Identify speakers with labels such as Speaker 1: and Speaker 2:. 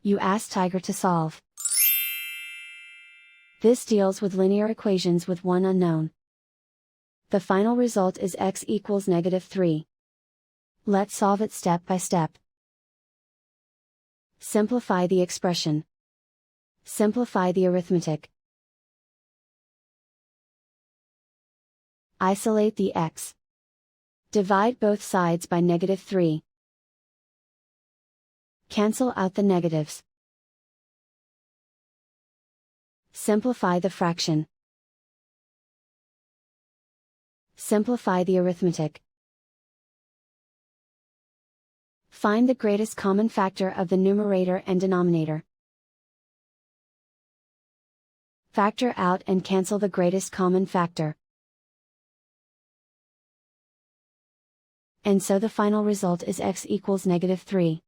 Speaker 1: You ask Tiger to solve. This deals with linear equations with one unknown. The final result is x equals -3. Let's solve it step by step. Simplify the expression. Simplify the arithmetic. Isolate the x. Divide both sides by -3. Cancel out the negatives. Simplify the fraction. Simplify the arithmetic. Find the greatest common factor of the numerator and denominator. Factor out and cancel the greatest common factor. And so the final result is x equals -3.